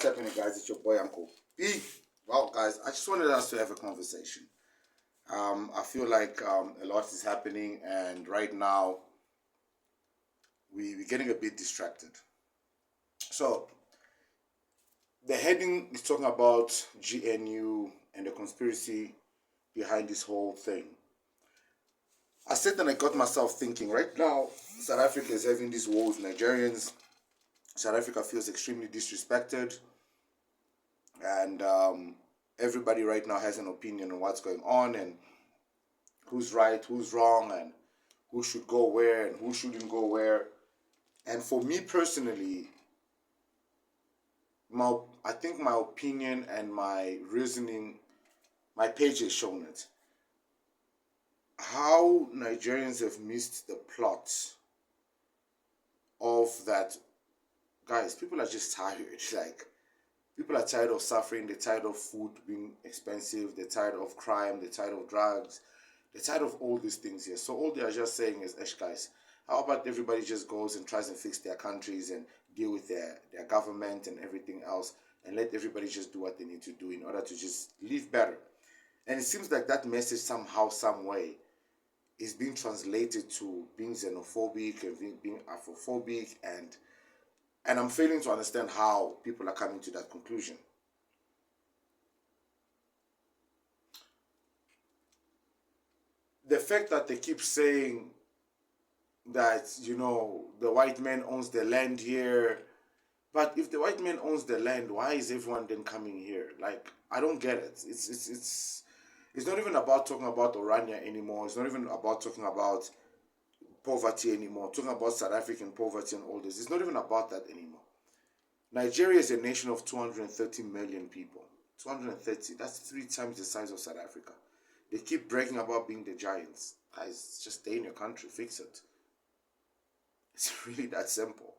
What's happening, guys? It's your boy Uncle B. Well, guys, I just wanted us to have a conversation. I feel like a lot is happening, and right now we're getting a bit distracted. So, the heading is talking about GNU and the conspiracy behind this whole thing. I said that I got myself thinking right now, South Africa is having this war with Nigerians. South Africa feels extremely disrespected, and everybody right now has an opinion on what's going on and who's right, who's wrong, and who should go where and who shouldn't go where. And for me personally, I think my opinion and my reasoning, my page has shown it. How Nigerians have missed the plot of that. Guys, people are just tired. Like, people are tired of suffering. They're tired of food being expensive. They're tired of crime. They're tired of drugs. They're tired of all these things here. So all they are just saying is, guys, how about everybody just goes and tries and fix their countries and deal with their government and everything else, and let everybody just do what they need to do in order to just live better. And it seems like that message somehow, some way, is being translated to being xenophobic and being Afrophobic, and I'm failing to understand how people are coming to that conclusion. The fact that they keep saying that, the white man owns the land here, but if the white man owns the land, why is everyone then coming here? Like, I don't get it. It's not even about talking about Orania anymore. It's not even about talking about poverty anymore, talking about South African poverty and all this. It's not even about that anymore. Nigeria is a nation of 230 million people. 230, that's 3 times the size of South Africa. They keep bragging about being the giants. Guys, just stay in your country, fix it. It's really that simple.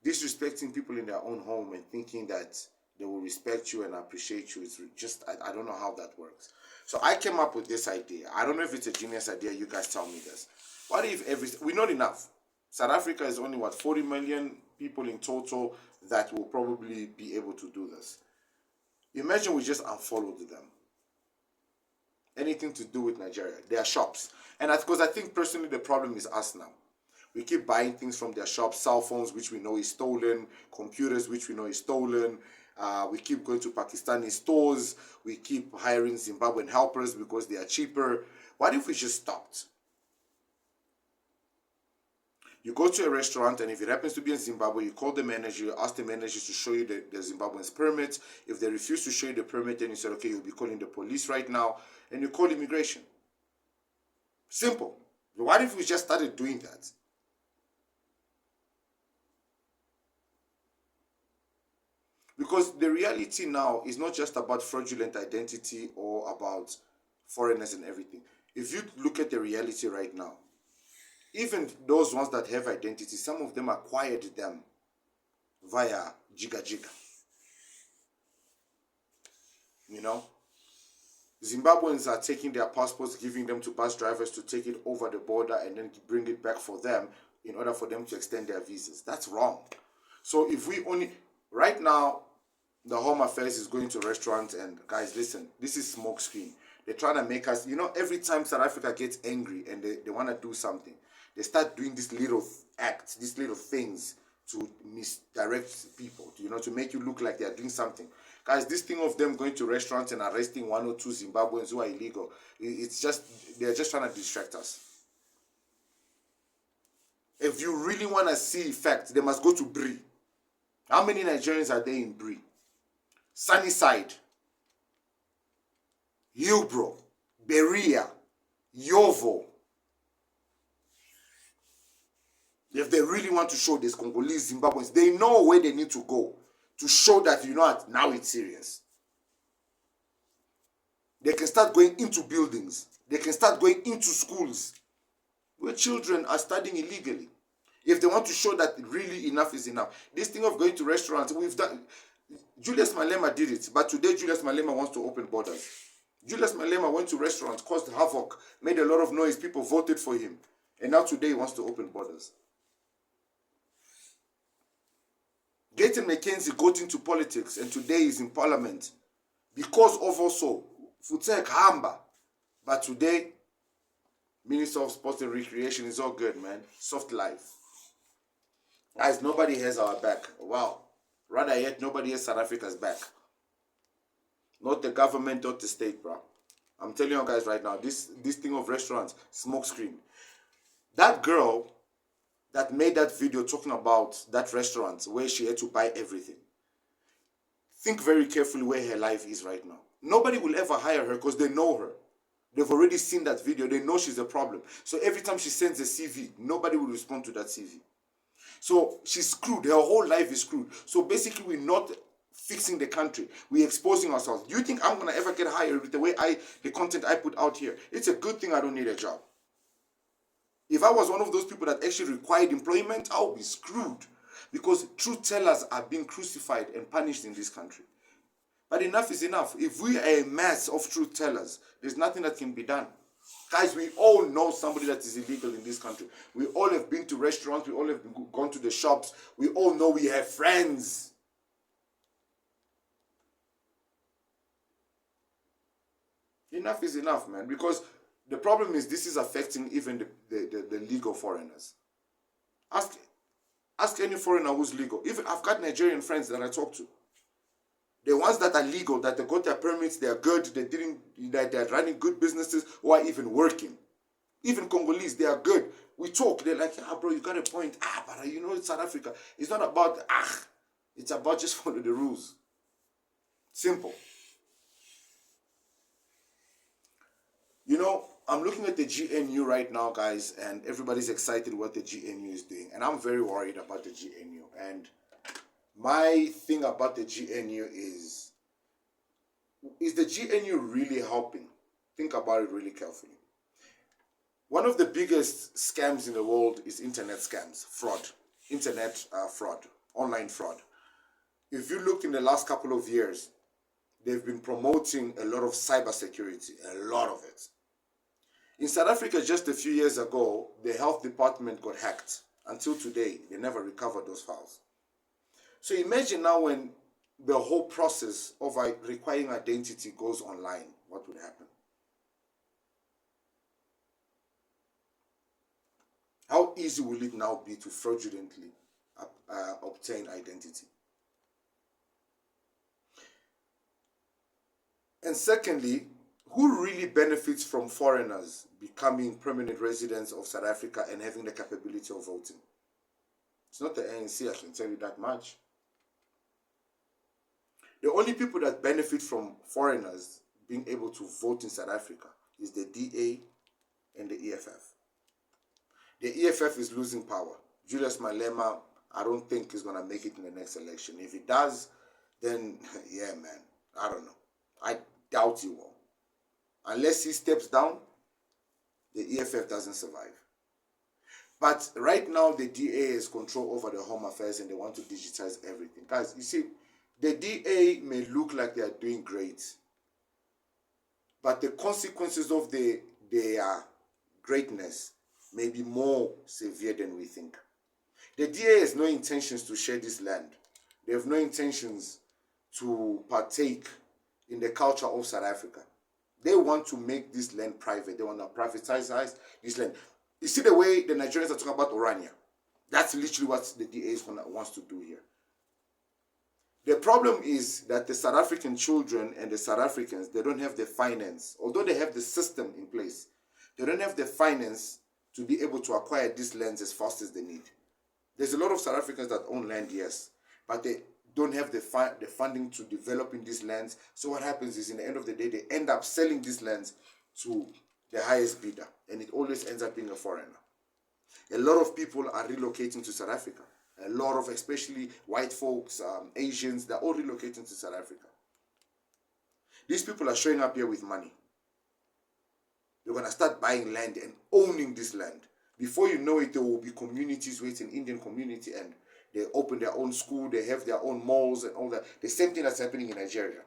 Disrespecting people in their own home and thinking that they will respect you and appreciate you is just, I don't know how that works. So I came up with this idea. I don't know if it's a genius idea. You guys tell me this. What if we're not enough? South Africa is only, 40 million people in total that will probably be able to do this. Imagine we just unfollowed them. Anything to do with Nigeria, their shops. And because I think personally the problem is us now. We keep buying things from their shops, cell phones, which we know is stolen, computers, which we know is stolen. We keep going to Pakistani stores. We keep hiring Zimbabwean helpers because they are cheaper. What if we just stopped? You go to a restaurant, and if it happens to be in Zimbabwe, you call the manager, you ask the manager to show you the Zimbabwean's permit. If they refuse to show you the permit, then you say, okay, you'll be calling the police right now, and you call immigration. Simple. What if we just started doing that? Because the reality now is not just about fraudulent identity or about foreigners and everything. If you look at the reality right now, even those ones that have identity, some of them acquired them via Jiga. Zimbabweans are taking their passports, giving them to bus drivers to take it over the border and then bring it back for them in order for them to extend their visas. That's wrong. So if we only, right now, the Home Affairs is going to restaurants, and guys, listen, this is smoke screen. They're trying to make us, every time South Africa gets angry and they want to do something, they start doing these little acts, these little things to misdirect people, to make you look like they're doing something. Guys, this thing of them going to restaurants and arresting 1 or 2 Zimbabweans who are illegal, they're just trying to distract us. If you really want to see facts, they must go to Bri. How many Nigerians are there in Bri? Sunnyside, Hillbrow, Berea, Yovo. If they really want to show these Congolese Zimbabweans, they know where they need to go to show that, now it's serious. They can start going into buildings. They can start going into schools where children are studying illegally. If they want to show that really enough is enough. This thing of going to restaurants, we've done. Julius Malema did it, but today Julius Malema wants to open borders. Julius Malema went to restaurants, caused havoc, made a lot of noise, people voted for him. And now today he wants to open borders. Gaten McKenzie got into politics and today is in parliament because of also Futsek Hamba. But today, Minister of Sports and Recreation is all good, man. Soft life. Guys, nobody has our back. Wow. Rather yet, nobody has South Africa's back. Not the government, not the state, bro. I'm telling you guys right now, this thing of restaurants, smoke screen. That girl that made that video talking about that restaurant where she had to buy everything. Think very carefully where her life is right now. Nobody will ever hire her because they know her. They've already seen that video. They know she's a problem. So every time she sends a CV, nobody will respond to that CV. So she's screwed. Her whole life is screwed. So basically, we're not fixing the country. We're exposing ourselves. Do you think I'm going to ever get hired with the content I put out here? It's a good thing I don't need a job. If I was one of those people that actually required employment, I would be screwed. Because truth tellers are being crucified and punished in this country. But enough is enough. If we are a mass of truth tellers, there's nothing that can be done. Guys, we all know somebody that is illegal in this country. We all have been to restaurants. We all have gone to the shops. We all know we have friends. Enough is enough, man. Because the problem is this is affecting even the legal foreigners. Ask any foreigner who's legal. Even I've got Nigerian friends that I talk to. The ones that are legal, that they got their permits, they are good, they're running good businesses, who are even working. Even Congolese, they are good. We talk, they're like, bro, you got a point. But you know, it's South Africa. It's not about, it's about just follow the rules. Simple. You know, I'm looking at the GNU right now, guys, and everybody's excited what the GNU is doing. And I'm very worried about the GNU. And my thing about the GNU is the GNU really helping? Think about it really carefully. One of the biggest scams in the world is internet scams, fraud, internet fraud, online fraud. If you look in the last couple of years, they've been promoting a lot of cybersecurity, a lot of it. In South Africa, just a few years ago, the health department got hacked. Until today, they never recovered those files. So imagine now when the whole process of requiring identity goes online, what would happen? How easy will it now be to fraudulently obtain identity? And secondly, who really benefits from foreigners becoming permanent residents of South Africa and having the capability of voting? It's not the ANC, I can tell you that much. The only people that benefit from foreigners being able to vote in South Africa is the DA and the EFF. The EFF is losing power. Julius Malema, I don't think is going to make it in the next election. If he does, then, yeah, man, I don't know. I doubt he will. Unless he steps down, the EFF doesn't survive. But right now, the DA has control over the Home Affairs and they want to digitize everything. Guys, you see, the DA may look like they are doing great, but the consequences of their greatness may be more severe than we think. The DA has no intentions to share this land. They have no intentions to partake in the culture of South Africa. They want to make this land private. They want to privatize this land. You see the way the Nigerians are talking about Orania? That's literally what the DA wants to do here. The problem is that the South African children and the South Africans, they don't have the finance. Although they have the system in place, they don't have the finance to be able to acquire these lands as fast as they need. There's a lot of South Africans that own land, yes, but they don't have the funding to develop in these lands. So what happens is, in the end of the day, they end up selling these lands to the highest bidder, and it always ends up being a foreigner. A lot of people are relocating to South Africa. A lot of, especially white folks, Asians, they're all relocating to South Africa. These people are showing up here with money. They're going to start buying land and owning this land. Before you know it, there will be communities where it's an Indian community and they open their own school, they have their own malls and all that. The same thing that's happening in Nigeria.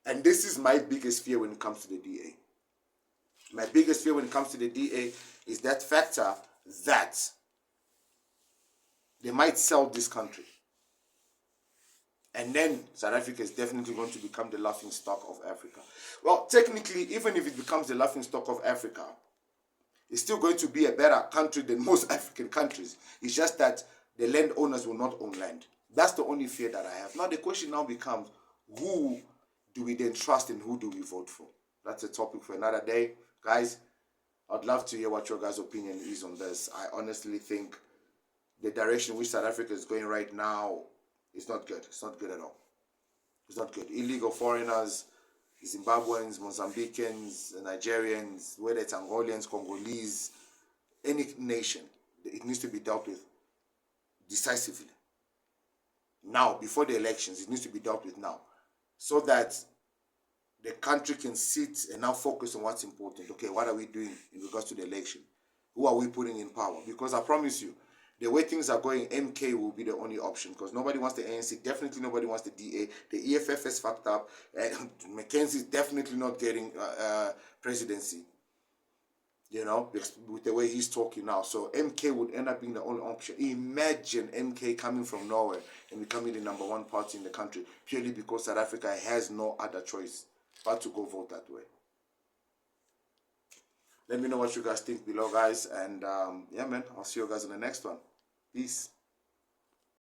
And this is my biggest fear when it comes to the DA. My biggest fear when it comes to the DA is that factor that They might sell this country. And then South Africa is definitely going to become the laughing stock of Africa. Well, technically, even if it becomes the laughing stock of Africa, it's still going to be a better country than most African countries. It's just that the landowners will not own land. That's the only fear that I have. Now the question now becomes, who do we then trust and who do we vote for? That's a topic for another day. Guys, I'd love to hear what your guys' opinion is on this. I honestly think the direction which South Africa is going right now is not good. It's not good at all. It's not good. Illegal foreigners, Zimbabweans, Mozambicans, Nigerians, whether it's Angolians, Congolese, any nation, it needs to be dealt with decisively. Now, before the elections, it needs to be dealt with now. So that the country can sit and now focus on what's important. Okay, what are we doing in regards to the election? Who are we putting in power? Because I promise you, the way things are going, MK will be the only option because nobody wants the ANC. Definitely nobody wants the DA. The EFF is fucked up. Mackenzie is definitely not getting presidency. You know, with the way he's talking now. So MK would end up being the only option. Imagine MK coming from nowhere and becoming the number one party in the country purely because South Africa has no other choice but to go vote that way. Let me know what you guys think below, guys. And yeah, man, I'll see you guys in the next one. Peace.